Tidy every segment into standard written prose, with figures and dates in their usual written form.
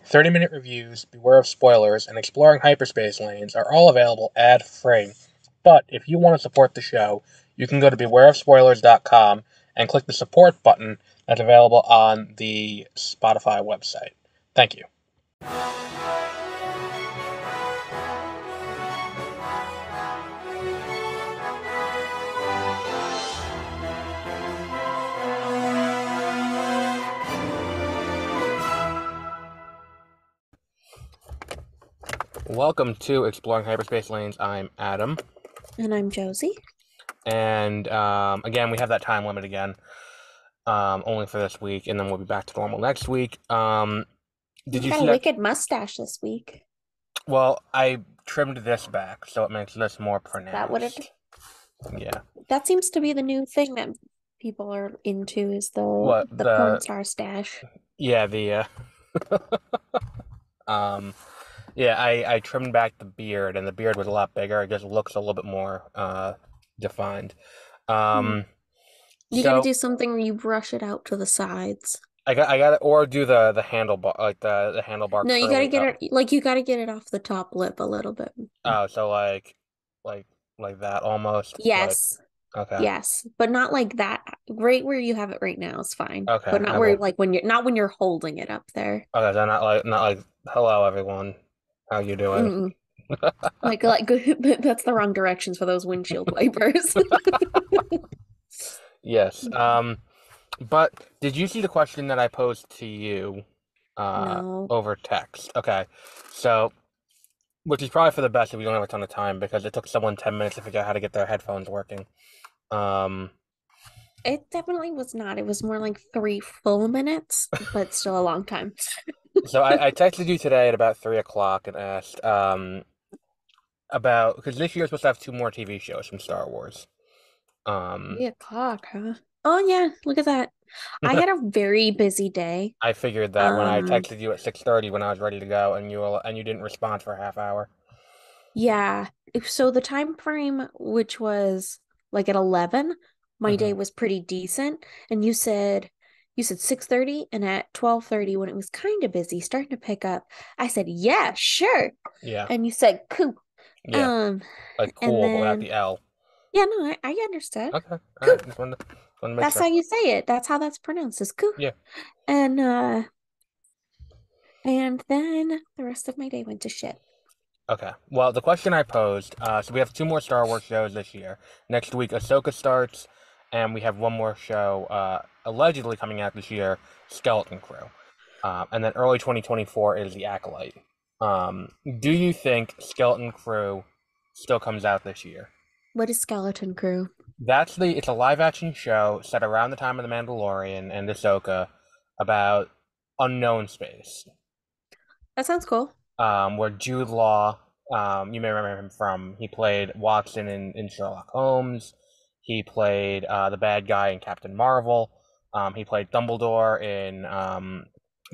30-minute reviews, beware of spoilers, and exploring hyperspace lanes are all available ad-free. But if you want to support the show, you can go to bewareofspoilers.com and click the support button that's available on the Spotify website. Thank you. Welcome to Exploring Hyperspace Lanes. I'm Adam. And I'm Josie. And again, we have that time limit again, only for this week, and then we'll be back to normal next week. Did you got a wicked mustache this week? Well, I trimmed this back, so it makes this more pronounced. That what it? Yeah. That seems to be the new thing that people are into is the porn star stash. Yeah, yeah, I trimmed back the beard, and the beard was a lot bigger. It just looks a little bit more defined. You gotta do something where you brush it out to the sides. I got it, or do the handlebar, like the handlebar. No, you gotta get it like you gotta get it off the top lip a little bit. Oh, so like that almost. Yes. Like, okay. Yes, but not like that. Right where you have it right now is fine. Okay. But not where like when you're holding it up there. Okay, so not like hello everyone, how you doing? Like that's the wrong directions for those windshield wipers. Yes. But did you see the question that I posed to you No. over text? Okay. So, which is probably for the best if we don't have a ton of time, because it took someone 10 minutes to figure out how to get their headphones working. It definitely was not. It was more like 3 full minutes, but still a long time. So I texted you today at about 3 o'clock and asked about, because this year's supposed to have 2 more TV shows from Star Wars. 3 o'clock, huh? Oh yeah, look at that. I had a very busy day. I figured that when I texted you at 6:30 when I was ready to go, and you didn't respond for a half hour. Yeah. So the time frame, which was like at 11, my day was pretty decent. And you said 6:30, and at 12:30 when it was kind of busy, starting to pick up, I said, "Yeah, sure." Yeah. And you said, "Cool." Yeah. Like cool, but without the L. Yeah, no, I understand. Okay. Cool. Right. Just wanted to make That's sure. how you say it. That's how that's pronounced. Is cool. Yeah. And then the rest of my day went to shit. Okay. Well, the question I posed, so we have 2 more Star Wars shows this year. Next week, Ahsoka starts, and we have one more show allegedly coming out this year, Skeleton Crew. And then early 2024 is The Acolyte. Do you think Skeleton Crew still comes out this year? What is Skeleton Crew? It's a live-action show set around the time of the Mandalorian and Ahsoka about unknown space. That sounds cool. Where Jude Law, you may remember him from, he played Watson in Sherlock Holmes. He played the bad guy in Captain Marvel. He played Dumbledore in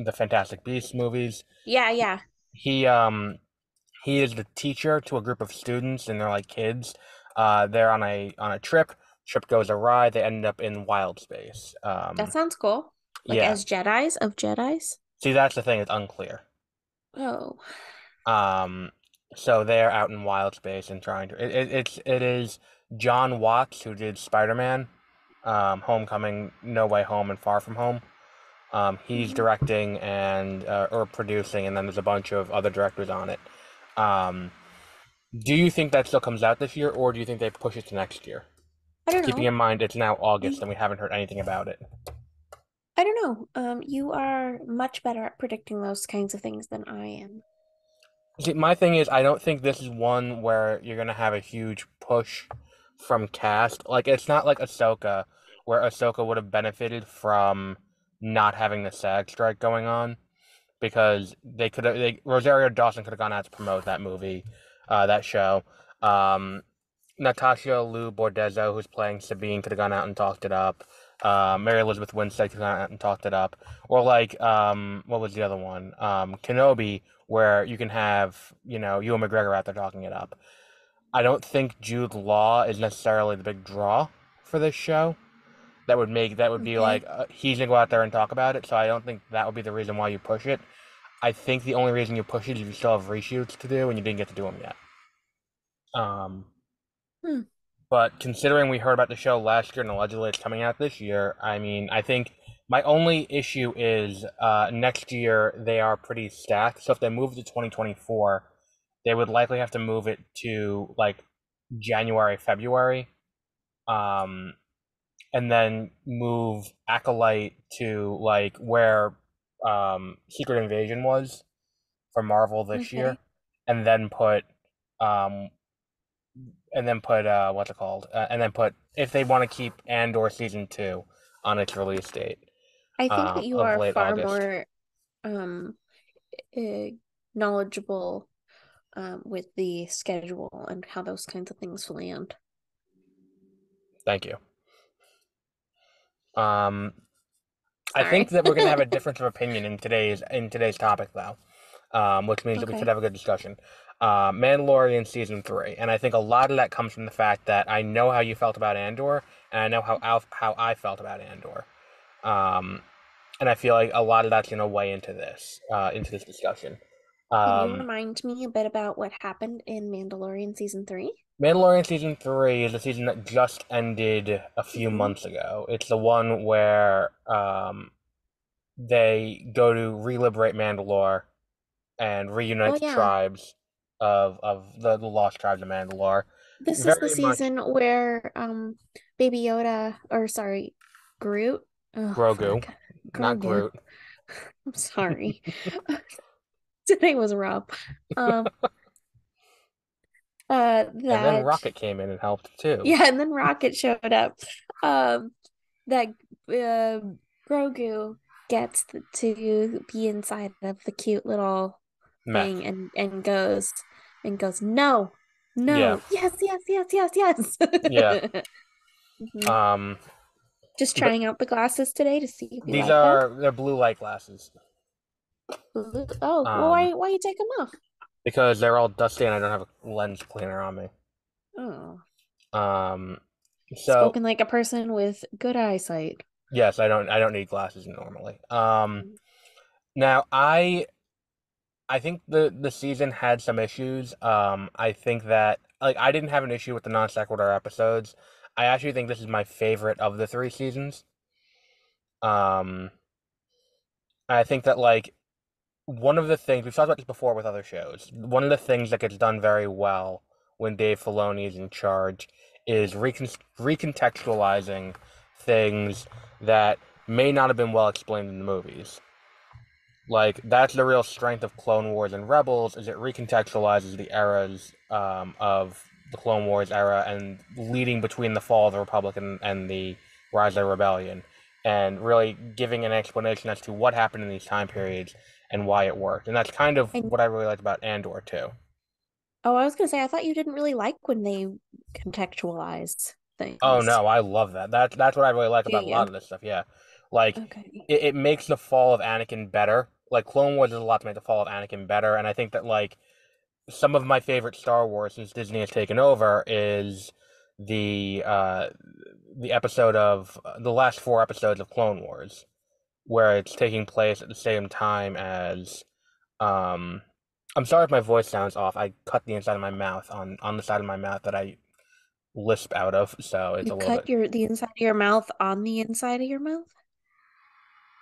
the Fantastic Beasts movies. Yeah. He is the teacher to a group of students, and they're like kids. They're on a trip. Trip goes awry. They end up in wild space. That sounds cool. Like as Jedis of Jedis? See, that's the thing. It's unclear. Oh. So they're out in wild space and trying to. It is John Watts, who did Spider-Man, Homecoming, No Way Home, and Far From Home. He's directing and or producing, and then there's a bunch of other directors on it. Do you think that still comes out this year, or do you think they push it to next year? I don't know. Keeping in mind it's now August and we haven't heard anything about it. I don't know. You are much better at predicting those kinds of things than I am. See, my thing is, I don't think this is one where you're gonna have a huge push from cast. Like, it's not like Ahsoka, where Ahsoka would have benefited from not having the SAG strike going on, because Rosario Dawson could have gone out to promote that movie, that show. Natasha Liu Bordezzo, who's playing Sabine, could have gone out and talked it up. Mary Elizabeth Winstead could have gone out and talked it up. Or like, what was the other one? Kenobi, where you can have, Ewan McGregor out there talking it up. I don't think Jude Law is necessarily the big draw for this show. That would be like, he's gonna go out there and talk about it. So I don't think that would be the reason why you push it. I think the only reason you push it is you still have reshoots to do and you didn't get to do them yet. Um, Hmm. but considering we heard about the show last year and allegedly it's coming out this year, I mean, I think my only issue is next year they are pretty stacked. So if they move to 2024, they would likely have to move it to like January, February, um, and then move Acolyte to like where Secret Invasion was for Marvel this year, Okay. and then put um what's it called? And then put if they want to keep Andor season 2 on its release date I think that you of are late far August. more um uh, knowledgeable with the schedule and how those kinds of things land. Thank you. Um, I think Sorry. that we're gonna have a difference of opinion in today's topic though, which means that we should Okay. have a good discussion. Mandalorian season 3, and I think a lot of that comes from the fact that I know how you felt about Andor, and I know how I felt about Andor. Um, and I feel like a lot of that's gonna weigh into this discussion. Can you Um, remind me a bit about what happened in Mandalorian season 3? Mandalorian season 3 is a season that just ended a few Hmm. months ago. It's the one where they go to reliberate Mandalore and reunite Oh the yeah. tribes of the lost tribes of Mandalore. This is the Very much season where Baby Yoda, or sorry, Groot. Oh Grogu, fuck. not Grogu. Groot. I'm sorry. Today was rough. Um And then that Rocket came in and helped too. yeah, and then Rocket showed up. Um that Grogu gets to be inside of the cute little Meth. thing and goes no, Yeah. no, yes, yes, yes, yes, yes. Yeah. Mhm. Um Just but trying out the glasses today to see if you these like them. are they're blue light glasses. Oh, well, Um why you take them off? because they're all dusty and I don't have a lens cleaner on me. Oh, Um, so spoken like a person with good eyesight. yes, I don't need glasses normally. Now I think the season had some issues. I think that like I didn't have an issue with the non sequitur episodes. I actually think this is my favorite of the three seasons. Um, I think that like one of the things we've talked about this before with other shows. One of the things that gets done very well when Dave Filoni is in charge is recontextualizing things that may not have been well explained in the movies. Like that's the real strength of Clone Wars and Rebels is it recontextualizes the eras of the Clone Wars era and leading between the fall of the Republic and the rise of the Rebellion, and really giving an explanation as to what happened in these time periods and why it worked. And that's kind of And what I really liked about Andor too. oh, I was gonna say I thought you didn't really like when they contextualize Oh things. no, I love that. That's what I really like Do about a you? lot of this stuff. Yeah, like Okay. it makes the fall of Anakin better. Like Clone Wars does a lot to make the fall of Anakin better, and I think that like some of my favorite Star Wars since Disney has taken over is the uh the episode of the last four episodes of Clone Wars, where it's taking place at the same time as um I'm sorry if my voice sounds off. I cut the inside of my mouth on the side of my mouth that I lisp out of, so it's You a little cut bit the inside of your mouth on the inside of your mouth?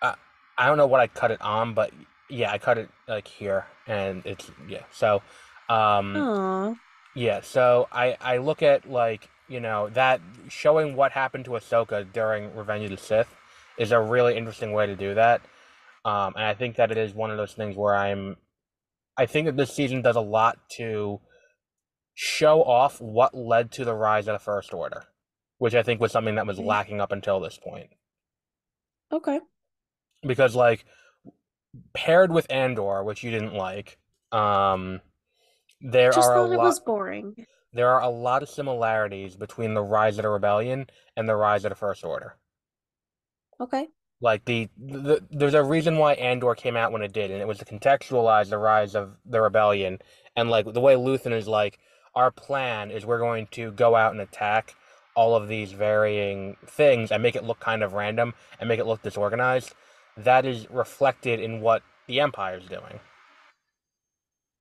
uh, I don't know what I cut it on, but yeah, I cut it like here and it's yeah. So um Oh, yeah, so I look at like, that showing what happened to Ahsoka during Revenge of the Sith is a really interesting way to do that. And I think that it is one of those things where I think that this season does a lot to show off what led to the rise of the First Order, which I think was something that was okay. lacking up until this point. Okay. Because like paired with Andor, which you didn't like, um, there Just are a thought it lot was boring. there are a lot of similarities between the rise of the rebellion and the rise of the First Order. Okay. Like there's a reason why Andor came out when it did, and it was to contextualize the rise of the rebellion. And like the way Luthen is like, our plan is we're going to go out and attack all of these varying things and make it look kind of random and make it look disorganized. That is reflected in what the Empire's doing.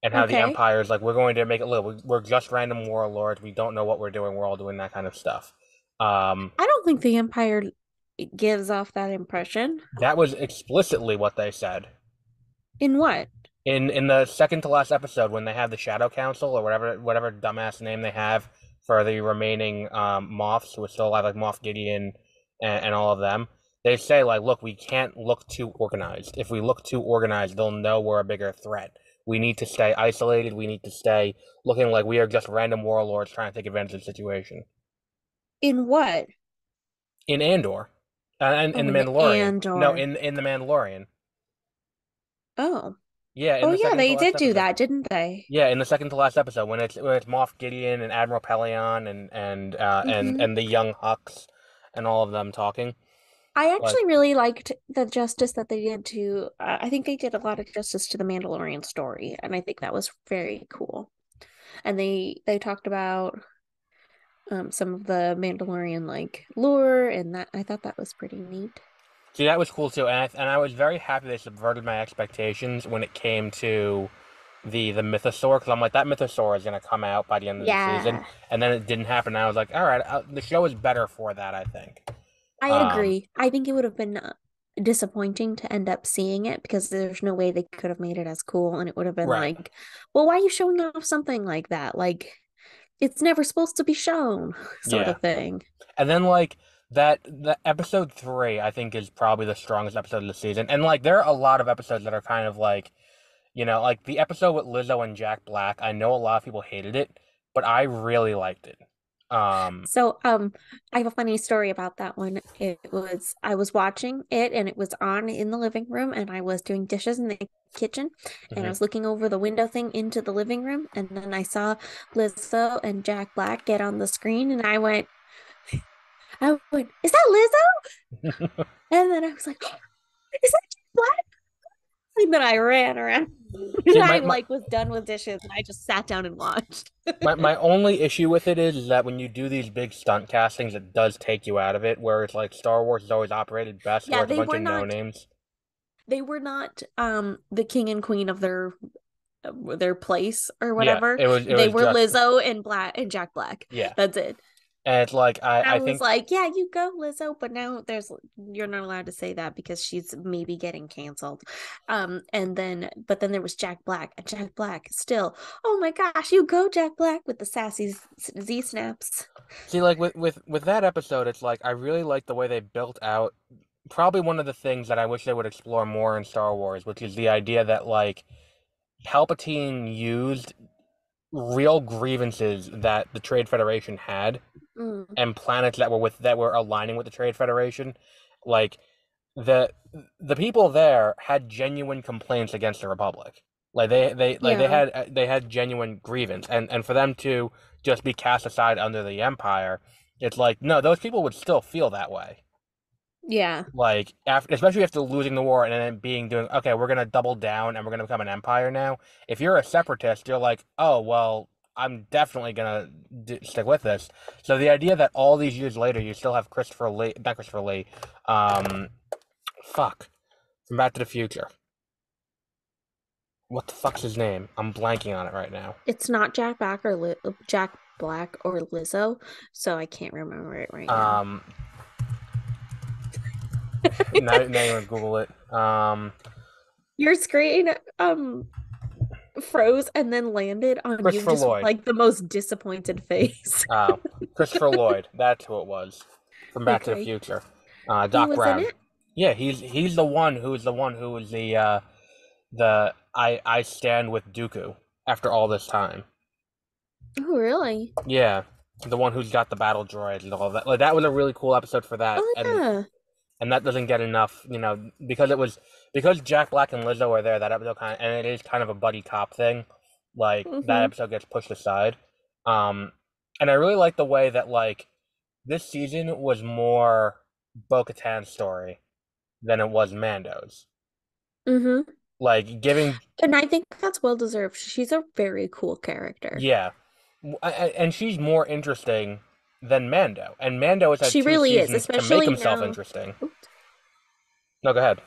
And how the Okay. Empire's like, we're going to make it live. We're just random warlords. We don't know what we're doing. We're all doing that kind of stuff. Um, I don't think the Empire gives off that impression. that was explicitly what they said. In what? In the second to last episode when they have the Shadow Council or whatever dumbass name they have for the remaining Moffs who are still alive, like Moff Gideon and all of them, they say like, look, we can't look too organized. If we look too organized, they'll know we're a bigger threat. We need to stay isolated. We need to stay looking like we are just random warlords trying to take advantage of the situation. In what? In Andor, and in Oh, the in Mandalorian. No, Andor. in the Mandalorian. Oh. Yeah, in Oh the yeah, second to they last did do episode. that, didn't they? Yeah, in the second to last episode, when it's Moff Gideon and Admiral Pelion Hmm. and the young Hux and all of them talking, I like, actually really liked the justice that they did to, I think they did a lot of justice to the Mandalorian story, and I think that was very cool. And they talked about some of the Mandalorian like lore, and that I thought that was pretty neat. see, that was cool too, and I was very happy they subverted my expectations when it came to the mythosaur, because I'm like, that mythosaur is gonna come out by the end of the season, Yeah, and then it didn't happen. And I was like, all right, the show is better for that, I think. I Um, agree. I think it would have been disappointing to end up seeing it because there's no way they could have made it as cool, and it would have been right, like, well, why are you showing off something like that? Like, it's never supposed to be shown, sort yeah. of thing. And then like that episode 3, I think is probably the strongest episode of the season. And like there are a lot of episodes that are kind of like, like the episode with Lizzo and Jack Black. I know a lot of people hated it, but I really liked it. Um, So, I have a funny story about that one. I was watching it and it was on in the living room and I was doing dishes in the kitchen and I mhm. was looking over the window thing into the living room and then I saw Lizzo and Jack Black get on the screen and I went, is that Lizzo? And then I was like, is that Jack Black? And then I ran around and See, I like was done with dishes and I just sat down and watched. my only issue with it is that when you do these big stunt castings, it does take you out of it. Where it's like Star Wars has always operated best, where Yeah, it's a bunch of no names. they were not the king and queen of their place or Yeah, whatever. it They was were just Lizzo and Jack Black. yeah, That's it. and it's like I I was think like, yeah, you go, Lizzo, but now you're not allowed to say that because she's maybe getting canceled. And then but then there was Jack Black, and Jack Black still, oh my gosh, you go, Jack Black, with the sassy Z snaps. see like with that episode, it's like I really like the way they built out probably one of the things that I wish they would explore more in Star Wars, which is the idea that like Palpatine used real grievances that the Trade Federation had Mm, and planets that were aligning with the Trade Federation. Like the the people there had genuine complaints against the Republic. Like yeah. they had genuine grievance, and for them to just be cast aside under the Empire, it's like no, those people would still feel that way. Yeah. Like after, especially after losing the war and then being doing okay, we're gonna double down and we're gonna become an empire now. If you're a separatist, you're like, oh well, I'm definitely gonna stick with this. So the idea that all these years later you still have Christopher Lee, not Christopher Lee, um, fuck, from Back to the Future. What the fuck's his name? I'm blanking on it right now. It's not Jack Black or Lizzo, so I can't remember it right now. Um, now you want to Google it. Your screen froze and then landed on you Christopher just Lloyd. like the most disappointed face. Christopher Lloyd. That's who it was from Back to the Okay. Future. He Doc was in Brown. it? Yeah, he's the one who was the I stand with Dooku after all this time. Oh, really? Yeah, the one who's got the battle droid and all that. Like that was a really cool episode for that, Oh, yeah. and that doesn't get enough, because because Jack Black and Lizzo are there. That episode and it is kind of a buddy cop thing. Like that Mm-hmm. episode gets pushed aside. Um, and I really like the way that like this season was more Bo-Katan's story than it was Mando's. Mm-hmm. Like giving, And I think that's well deserved. She's a very cool character. yeah, and she's more interesting than Mando, and Mando has had She two really is, seasons to make especially himself now. interesting. Oops. No, go ahead.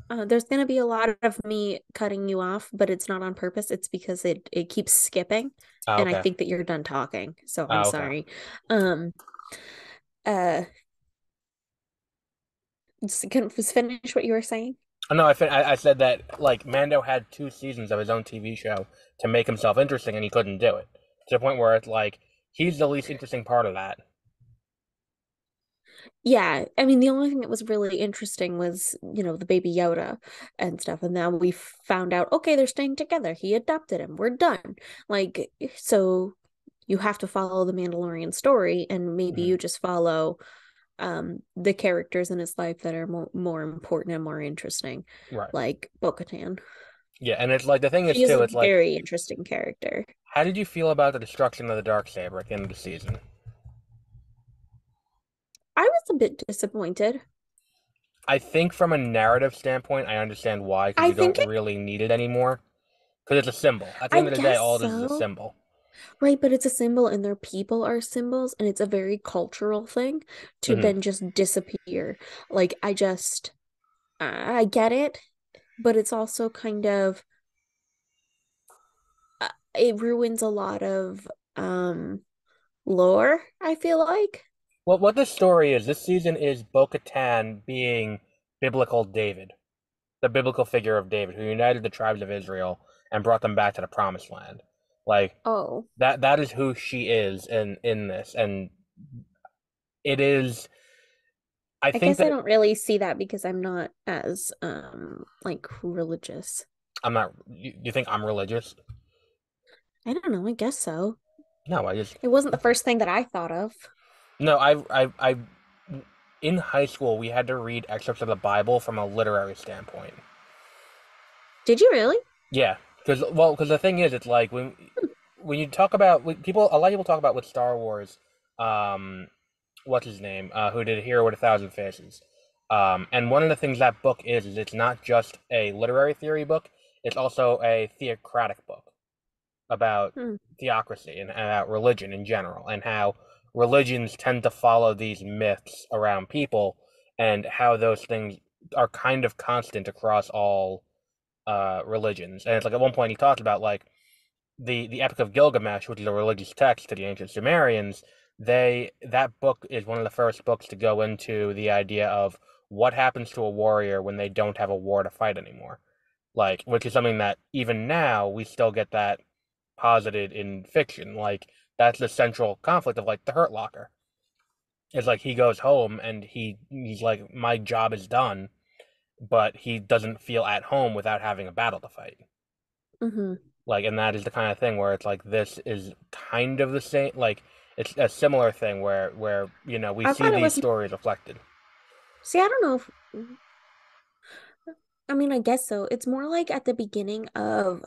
There's going to be a lot of me cutting you off, but it's not on purpose. It's because it keeps skipping, Oh, and I okay. think that you're done talking. So I'm Oh, okay. sorry. Um, uh, just finish what you were saying. Oh, no, I said that like Mando had 2 seasons of his own TV show to make himself interesting, and he couldn't do it to the point where it's like he's the least interesting part of that. Yeah, I mean, the only thing that was really interesting was, the baby Yoda and stuff. And now we found out, okay, they're staying together. He adopted him. We're done. Like, so you have to follow the Mandalorian story, and maybe Mhm. you just follow the characters in his life that are more important and more interesting, Right. like Bo-Katan. Yeah, and it's like the thing is She is too. a It's like, very interesting character. how did you feel about the destruction of the dark saber at the end of the season? I was a bit disappointed. I think from a narrative standpoint, I understand why, because I you don't think really need it anymore. Because it's a symbol. At the I end of the day, guess all it is a so. symbol. Right, but it's a symbol and their people are symbols, and it's a very cultural thing to Hmm. then just disappear. Like, I get it, but it's also kind of, it ruins a lot of lore, I feel like. Well, what this story is, this season is Bo-Katan being biblical David, the biblical figure of David, who united the tribes of Israel and brought them back to the promised land. Like Oh, that is who she is in this. And it is I I think guess I that don't really see that because I'm not as like religious. I'm not you think I'm religious? I don't know, I guess so. No, I just It wasn't the first thing that I thought of. no, I in high school we had to read excerpts of the Bible from a literary standpoint. Did you really? Yeah, because the thing is, it's like when you talk about when people, a lot of people talk about with Star Wars, um, what's his name, who did Hero with a Thousand Faces, and one of the things that book is it's not just a literary theory book, it's also a theocratic book about Hmm. theocracy and about religion in general, and how religions tend to follow these myths around people, and how those things are kind of constant across all religions. And it's like at one point he talked about like the Epic of Gilgamesh, which is a religious text to the ancient Sumerians. That book is one of the first books to go into the idea of what happens to a warrior when they don't have a war to fight anymore. Like, which is something that even now we still get that posited in fiction. Like, that's the central conflict of like the Hurt Locker. It's like he goes home and he's like, my job is done, but he doesn't feel at home without having a battle to fight. Hmm. Like, and that is the kind of thing where it's like this is kind of the same. Like, it's a similar thing where we I see thought it these was, stories reflected. see, I don't know if, I mean, I guess so. It's more like at the beginning of,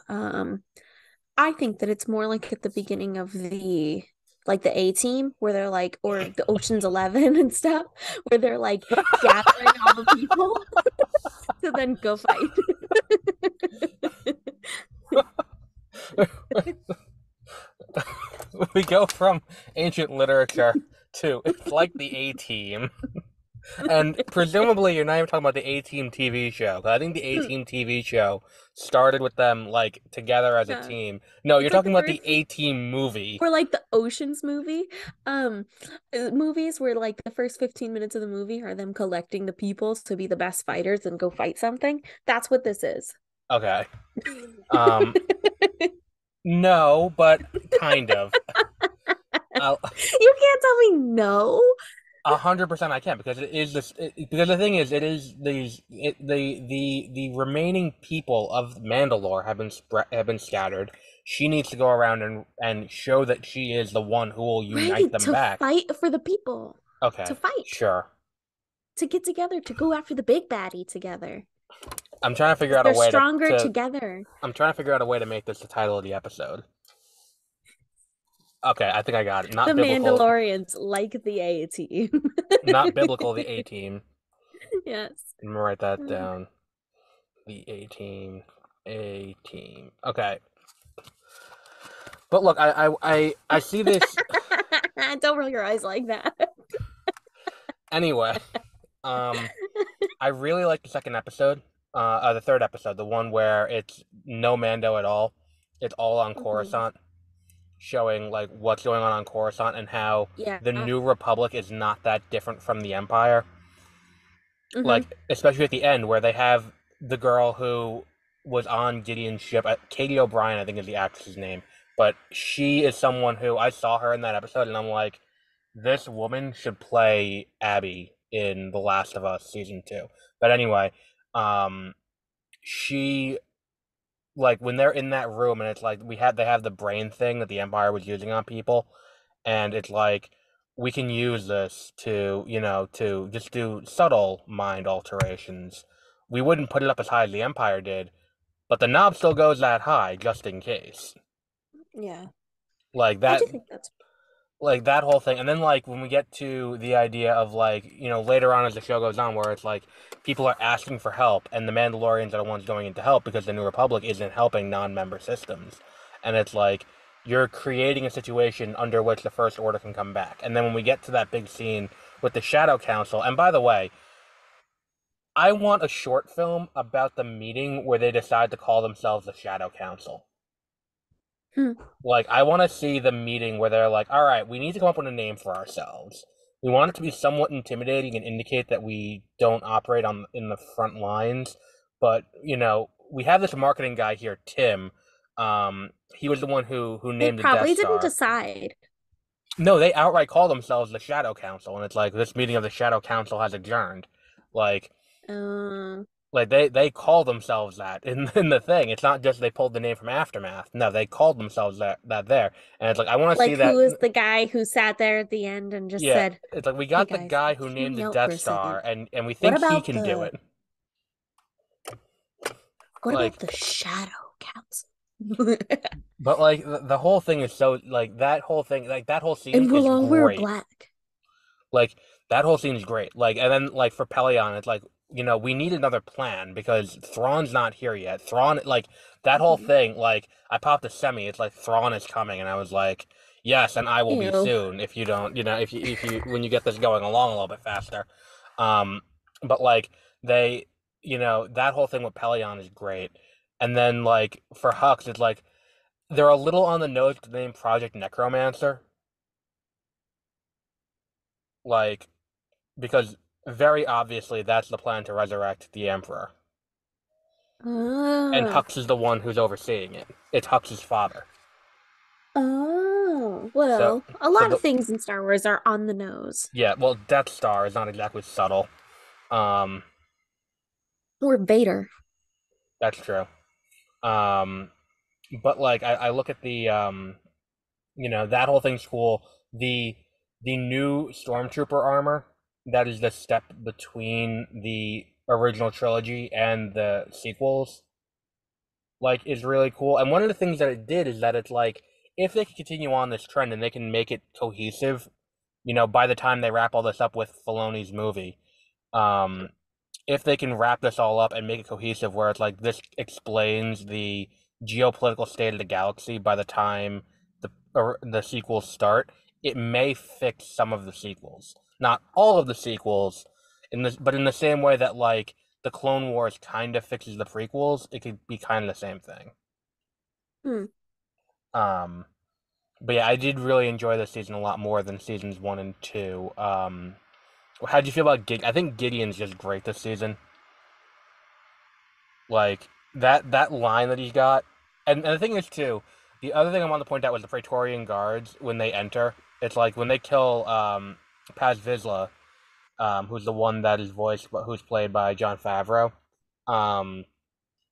I think that it's more like at the beginning of the A team where they're like, or the Ocean's 11 and stuff, where they're like gathering all the people to then go fight. We go from ancient literature to it's like the A Team, and presumably you're not even talking about the A Team TV show. 'Cause I think the A Team TV show started with them like together as a Yeah. team. No, you're It's like talking the about the first A Team movie. or like the Ocean's movie. Um, movies where like the first 15 minutes of the movie are them collecting the people to be the best fighters and go fight something. That's what this is. Okay. Um, no, but kind of. I'll, You can't tell me no. 100% I can because it is because the thing is it is the remaining people of Mandalore have been scattered. She needs to go around and show that she is the one who will unite Right, them to back. fight for the people, to Okay, fight, sure. to get together, to go after the big baddie together. I'm trying to figure 'Cause out a they're way stronger to together. I'm trying to figure out a way to make this the title of the episode. Okay, I think I got it. The Not biblical, Mandalorians like the A team. not biblical. The A Team. Yes. I'm gonna write that down. The A Team. A Team. Okay. But look, I see this Don't roll your eyes like that. anyway. Um, I really like the second episode. The third episode, the one where it's no Mando at all. It's all on Mhm. Coruscant, showing like what's going on Coruscant and how Yeah. the New Republic is not that different from the Empire. Hmm. Like especially at the end where they have the girl who was on Gideon's ship, Katie O'Brien, I think is the actress's name, but she is someone who I saw her in that episode, and I'm like, this woman should play Abby in The Last of Us season 2. But anyway, um, she like when they're in that room and it's like they have the brain thing that the Empire was using on people, and it's like we can use this to to just do subtle mind alterations. We wouldn't put it up as high as the Empire did, but the knob still goes that high just in case. Yeah. Like I that do think that's like that whole thing. And then like when we get to the idea of like later on as the show goes on where it's like people are asking for help and the Mandalorians are the ones going in to help because the New Republic isn't helping non-member systems, and it's like you're creating a situation under which the First Order can come back. And then when we get to that big scene with the Shadow Council, and by the way, I want a short film about the meeting where they decide to call themselves the Shadow Council. hmm. Like, I want to see the meeting where they're like, all right, we need to come up with a name for ourselves. We want it to be somewhat intimidating and indicate that we don't operate on in the front lines. But, we have this marketing guy here, Tim. He was the one who They named the Death probably didn't Star. decide. No, they outright call themselves the Shadow Council, and it's like this meeting of the Shadow Council has adjourned. Like, Uh, they call themselves that in the thing. It's not just they pulled the name from Aftermath. No, they called themselves that there. And it's like I want to see like that. who is the guy who sat there at the end and just Yeah, said, it's like we "Hey got the guys, guy who hear named me the out for Death a Star, second. and we What think he about can do the it. what Like, about the Shadow Council?" but like the whole thing is so like that whole thing like that whole scene And we'll is all wear great. black. Like that whole scene is great. Like and then like for Pelion, it's like we need another plan because Thrawn's not here yet. Thrawn like that whole Mhm. thing. Like I popped a semi. It's like Thrawn is coming, and I was like, yes, and I will be Ew. soon if you don't. If you when you get this going along a little bit faster. Um, but like they that whole thing with Pelion is great, and then like for Hux, it's like they're a little on the nose to name Project Necromancer, like because very obviously that's the plan to resurrect the Emperor. And Oh. Hux is the one who's overseeing it. It's Hux's father. Oh. So, Well, a so lot the of things in Star Wars are on the nose. yeah, well, Death Star is not exactly subtle. Um, Or Vader. that's true. Um, but like I look at the that whole thing's cool. The new Stormtrooper armor that is the step between the original trilogy and the sequels like is really cool. And one of the things that it did is that it's like if they can continue on this trend and they can make it cohesive, by the time they wrap all this up with Filoni's movie, um, if they can wrap this all up and make it cohesive, where it's like this explains the geopolitical state of the galaxy by the time the sequels start, it may fix some of the sequels, not all of the sequels, but in the same way that like the Clone Wars kind of fixes the prequels, it could be kind of the same thing. Hmm. Um, but yeah, I did really enjoy this season a lot more than seasons 1 and 2. How'd you feel about Gideon? I think Gideon's just great this season. Like that line that he got, and the thing is too, the other thing I wanted to point out was the Praetorian Guards when they enter. It's like when they kill Paz Vizsla, who's the one that is voiced, but who's played by Jon Favreau. Um,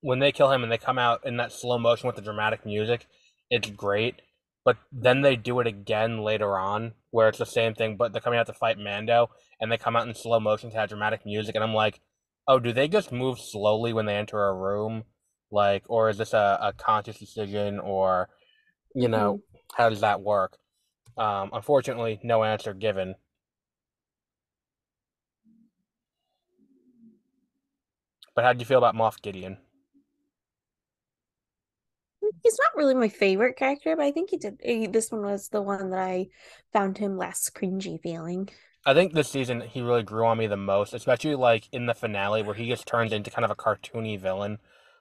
when they kill him and they come out in that slow motion with the dramatic music, it's great. But then they do it again later on, where it's the same thing, but they're coming out to fight Mando, and they come out in slow motion to have dramatic music, and I'm like, oh, do they just move slowly when they enter a room, like, or is this a conscious decision, or Hmm. how does that work? Unfortunately, no answer given. But how do you feel about Moff Gideon? He's not really my favorite character, but I think this one was the one that I found him less cringy feeling. I think this season he really grew on me the most, especially like in the finale where he just turns into kind of a cartoony villain,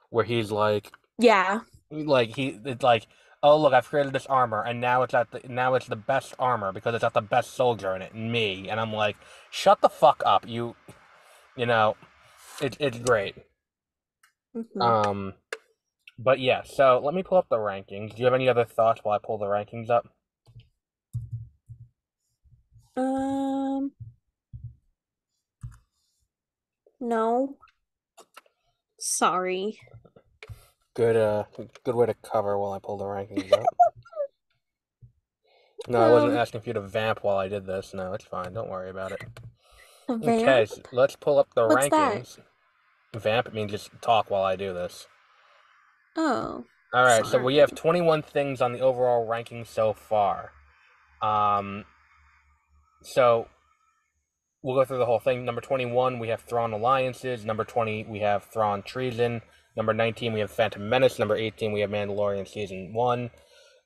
where he's Yeah. it's like, oh look, I've created this armor, and now it's the best armor because it's got the best soldier in it, me, and I'm like, shut the fuck up, you know, it's great. Hmm. Um, but yeah, so let me pull up the rankings. Do you have any other thoughts while I pull the rankings up? Um, no. Sorry. Good, good way to cover while I pull the rankings up. No, I wasn't Um, asking for you to vamp while I did this. No, it's fine. Don't worry about it. Okay, Vamp? so let's pull up the What's that? rankings. Vamp means just talk while I do this. Oh, All right, so we have sorry. 21 things on the overall ranking so far. Um, so we'll go through the whole thing. Number 21, we have Thrawn Alliances. Number 20, we have Thrawn Treason. Number 19, we have Phantom Menace. Number 18, we have Mandalorian Season 1.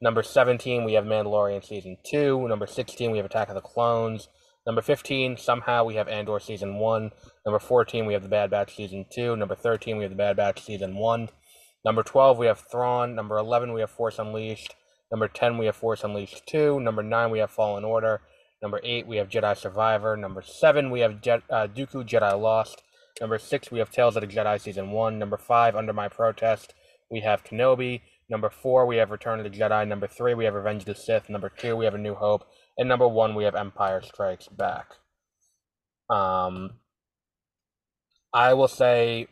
Number 17, we have Mandalorian Season 2. Number 16, we have Attack of the Clones. Number 15, somehow we have Andor Season 1. Number 14, we have The Bad Batch Season 2. Number 13, we have The Bad Batch Season 1. Number 12, we have Thrawn. Number 11, we have Force Unleashed. Number 10, we have Force Unleashed 2. Number 9, we have Fallen Order. Number 8, we have Jedi Survivor. Number 7, we have Dooku Jedi Lost. Number 6, we have Tales of the Jedi Season 1. Number 5, Under My Protest, we have Kenobi. Number 4, we have Return of the Jedi. Number 3, we have Revenge of the Sith. Number 2, we have A New Hope. And number 1, we have Empire Strikes Back. Um, I will say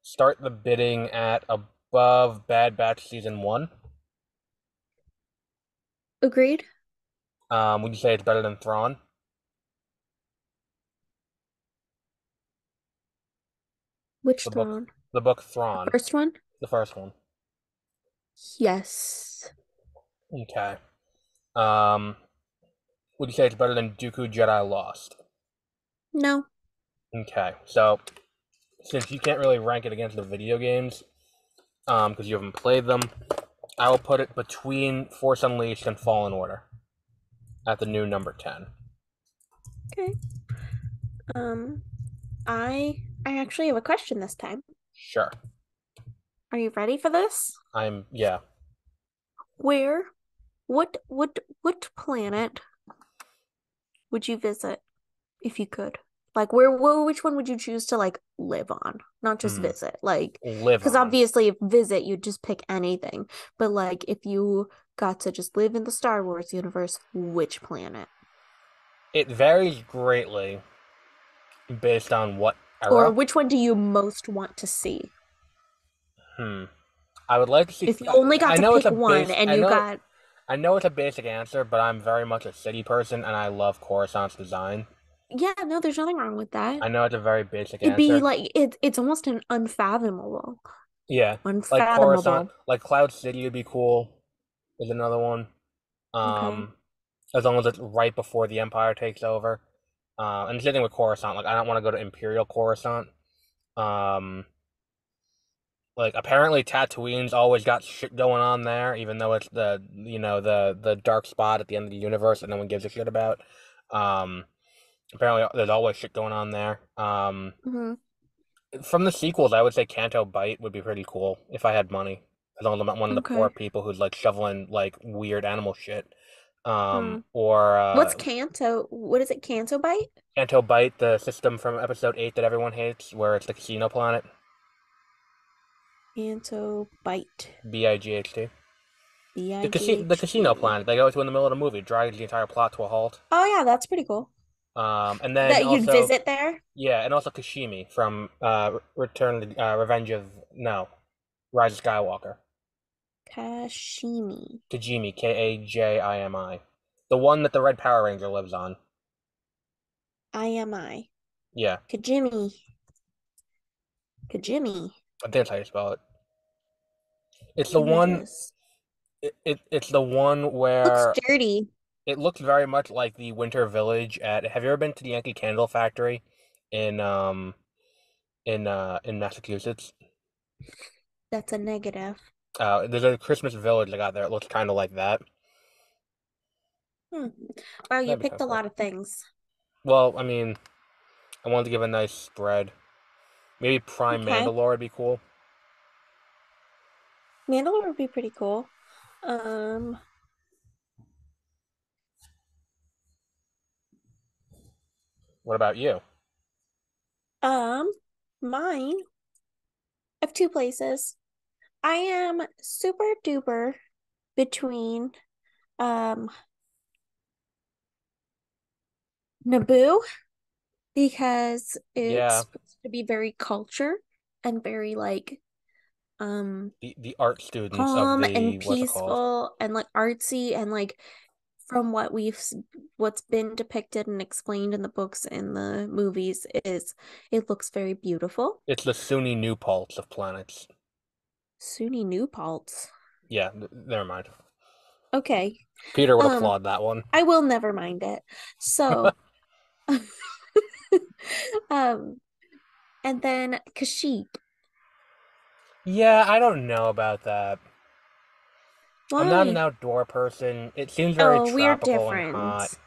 start the bidding at above Bad Batch Season 1. Agreed? Would you say it's better than Thrawn? Which The book, throne? the book The Thrawn, first one? the first one. Yes. Okay. Um, would you say it's better than Dooku Jedi Lost? No. Okay, so since you can't really rank it against the video games, because you haven't played them, I will put it between Force Unleashed and Fallen Order at the new number 10. Okay. Um, I actually have a question this time. Sure. Are you ready for this? Yeah. Where, what planet would you visit if you could? Like which one would you choose to like live on? Not just Hmm. visit. Like, Live because on. obviously if visit, you'd just pick anything. But like if you got to just live in the Star Wars universe, which planet? It varies greatly based on what Or era. which one do you most want to see? Hmm. I would like to see. If you only got I to know it's pick a one base. and you got, I know it's a basic answer, but I'm very much a city person, and I love Coruscant's design. yeah, no, there's nothing wrong with that. I know it's a very basic It'd be answer. like it's almost an unfathomable. Yeah, like Coruscant, Unfathomable. like Cloud City would be cool. Is another one. Okay. Um, as long as it's right before the Empire takes over. And the same thing with Coruscant. Like I don't want to go to Imperial Coruscant. Um, like apparently Tatooine's always got shit going on there, even though it's the dark spot at the end of the universe that no one gives a shit about. Um, apparently there's always shit going on there. Hmm. From the sequels, I would say Canto Bite would be pretty cool if I had money. As long as I'm not one of the poor Okay. people who's like shoveling like weird animal shit. Hmm. Or What's Canto? What is it? Canto Bite? Canto Bite, the system from episode 8 that everyone hates, where it's the casino planet. Canto Bite. Bight. The casino Bight. planet they go to in the middle of the movie drives the entire plot to a halt. Oh yeah, that's pretty cool. And then That you'd also visit there? yeah, and also Kashimi from Revenge of no, Rise of Skywalker. Kashimi. Kajimi, Kajimi, the one that the Red Power Ranger lives on. IMI. Yeah, Kajimi. Kajimi. I think that's how you spell it. It's the one. Images. It's the one Looks where dirty. it looks very much like the Winter Village at. Have you ever been to the Yankee Candle Factory in in Massachusetts? That's a negative. There's a Christmas village I got there. It looks kind of like that. Hmm. Wow, you That'd be kind picked of a cool. lot of things. Well, I mean, I wanted to give a nice spread. Maybe Prime Okay. Mandalore would be cool. Mandalore would be pretty cool. Um, What about you? um, Mine, I have two places. I am super duper between um Naboo because it's Yeah, supposed to be very culture and very like um the art students of calm and the what's it called? peaceful and like artsy and like from what what's been depicted and explained in the books and the movies is it looks very beautiful. It's the SUNY New Paltz of planets. SUNY New Paltz. Yeah, never mind. Okay. Peter would Um, applaud that one. I will never mind it. So, um, and then Kashyyyk. Yeah, I don't know about that. I'm not an Why? outdoor person. It seems very Oh, we're tropical and hot. different.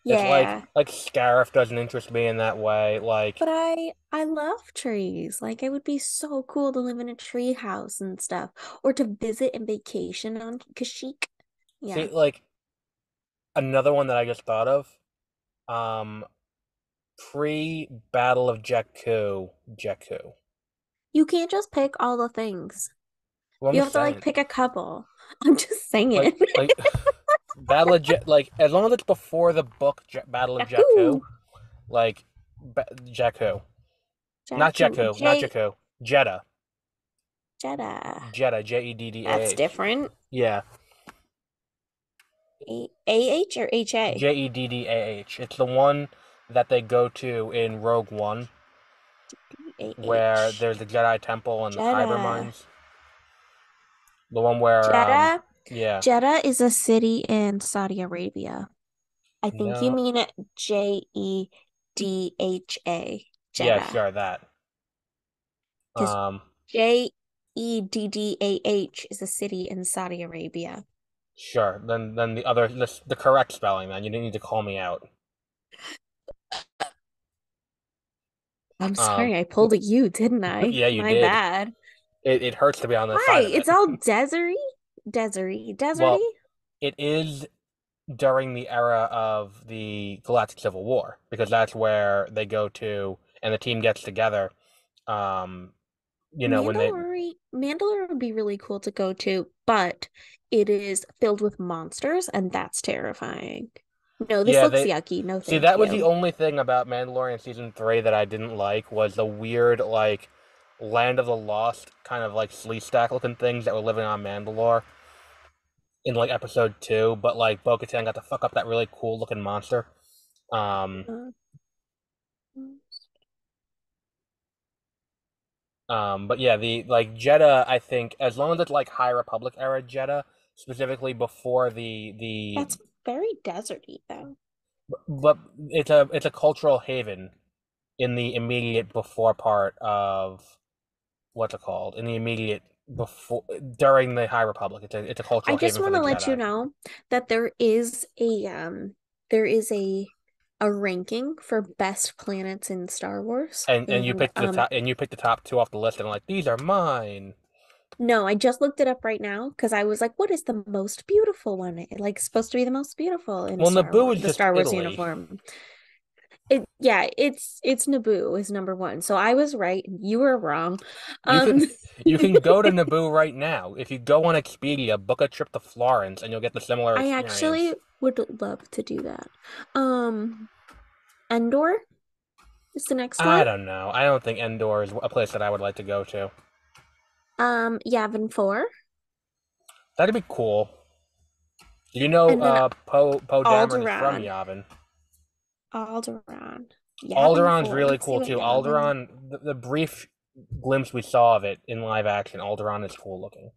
It's Yeah. like Scarif doesn't interest me in that way. Like, But I love trees. Like it would be so cool to live in a tree house and stuff or to visit and vacation on Kashyyyk. see, Yeah. like another one that I just thought of. Um, Pre Battle of Jakku, Jakku. You can't just pick all the things. Well, I'm You just have to like saying, pick a couple. I'm just saying. like Battle of like as long as it's before the book Battle of Jakku. Jakku, like Jakku, not Jakku. Jakku, not J Jakku, Jeddah, Jeddah. Jeddah, Jeddah. That's different. Yeah, A-H or H-A? Jeddah. It's the one that they go to in Rogue One, where A-H. there's the Jedi Temple and the Kyber Jeddah. mines. The one where, Jeddah. yeah, Jeddah is a city in Saudi Arabia. I think you no, mean it Jeddah. yeah, Jeddah. sure, that. Because Um, Jeddah is a city in Saudi Arabia. sure. Then the correct spelling. Then you didn't need to call me out. I'm Um, sorry, I pulled a U, didn't I? yeah, you My did. bad. It hurts to be on this side Why? of it. It's all deserty. Well, it is during the era of the Galactic Civil War because that's where they go to and the team gets together. Um, when they Mandalore would be really cool to go to, but it is filled with monsters, and that's terrifying. No, this yeah looks they yucky. No, see thank that was the you. only thing about Mandalorian season 3 that I didn't like was the weird like Land of the Lost kind of like flea stack looking things that were living on Mandalore in like episode 2, but like Bo-Katan got to fuck up that really cool looking monster. Um, Uh, but yeah, the like Jeddah, I think as long as it's like High Republic era Jeddah, specifically before the that's very deserty, though. but it's a cultural haven in the immediate before part of what's it called? In the immediate before during the High Republic. It's a I cultural just haven for want the to let you Jedi. know that there is a ranking for best planets in Star Wars. And you And picked the top and you picked the top two off the list and like these are mine. no, I just looked it up right now because I was like, what is the most beautiful one? Like supposed to be the most beautiful in Well, Star Naboo Wars, is the just Star Wars Italy. uniform. It's Naboo is number one. So I was right, you were wrong. You Um can you can go to Naboo right now. If you go on Expedia, book a trip to Florence, and you'll get the similar I experience. actually would love to do that. Um Endor is the next I one. don't know. I don't think Endor is a place that I would like to go to. Yavin 4. That'd be cool. And then Poe Dameron is from Alderaan. Yavin. Alderaan. Yavin Alderon's 4. really Let's see cool what too. Yavin. The brief glimpse we saw of it in live action, Alderon is cool looking.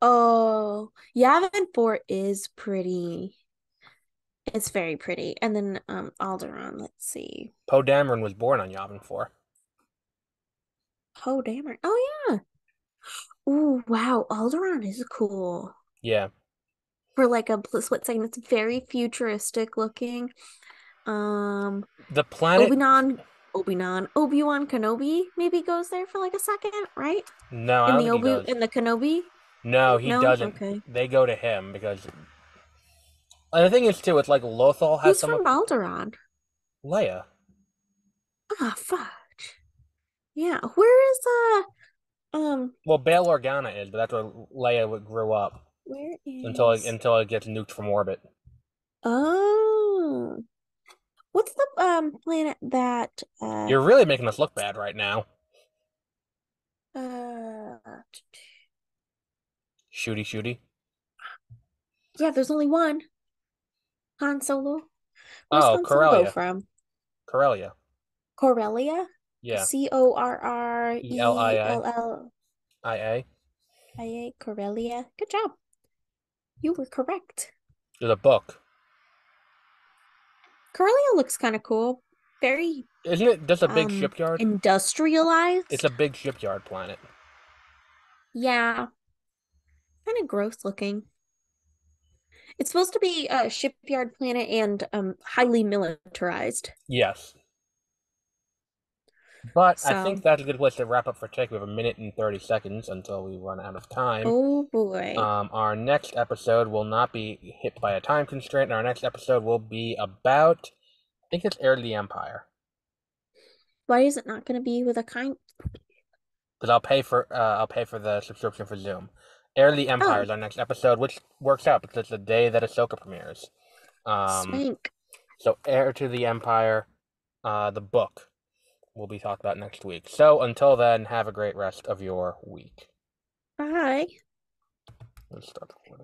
Oh, Yavin 4 is pretty. It's very pretty. And then Alderaan, let's see. Poe Dameron was born on Yavin 4. Oh, Dameron. Oh yeah. Ooh, wow. Alderaan is cool. Yeah. for like a split second. It's very futuristic looking. Um, The planet? Obi-Wan, Obi-Wan Kenobi maybe goes there for like a second, right? No, I In don't the think he goes. Kenobi? No, he No? doesn't. Okay. They go to him because. And the thing is, too, it's like Lothal has Who's some. from Alderaan? Leia. Ah, fudge. Yeah. Where is Well, Bail Organa is, but that's where Leia grew up where until is until it gets nuked from orbit. oh, what's the planet that You're really making us look bad right now. uh Shooty, shooty. yeah, there's only one. Han Solo. Where's Oh, Han Solo Corellia. from? Corellia. Corellia? Yeah. Elia. Correllia. Corellia. Good job. You were correct. There's a book. Corellia looks kind of cool. Very Isn't it just a big shipyard? It's industrialized. a big shipyard planet. Yeah, kind of gross looking. It's supposed to be a shipyard planet and highly militarized. Yes. But I think So, that's a good place to wrap up for today. We have a minute and 30 seconds until we run out of time. oh boy. Our next episode will not be hit by a time constraint. Our next episode will be about, I think it's Heir to the Empire. Why is it not going to be with a kind? Because I'll pay for the subscription for Zoom. Heir to the Empire Oh, is our next episode, which works out because it's the day that Ahsoka premieres. Um, swank. so Heir to the Empire, the book, will be talked about next week. So until then, have a great rest of your week. Bye. Let's start recording.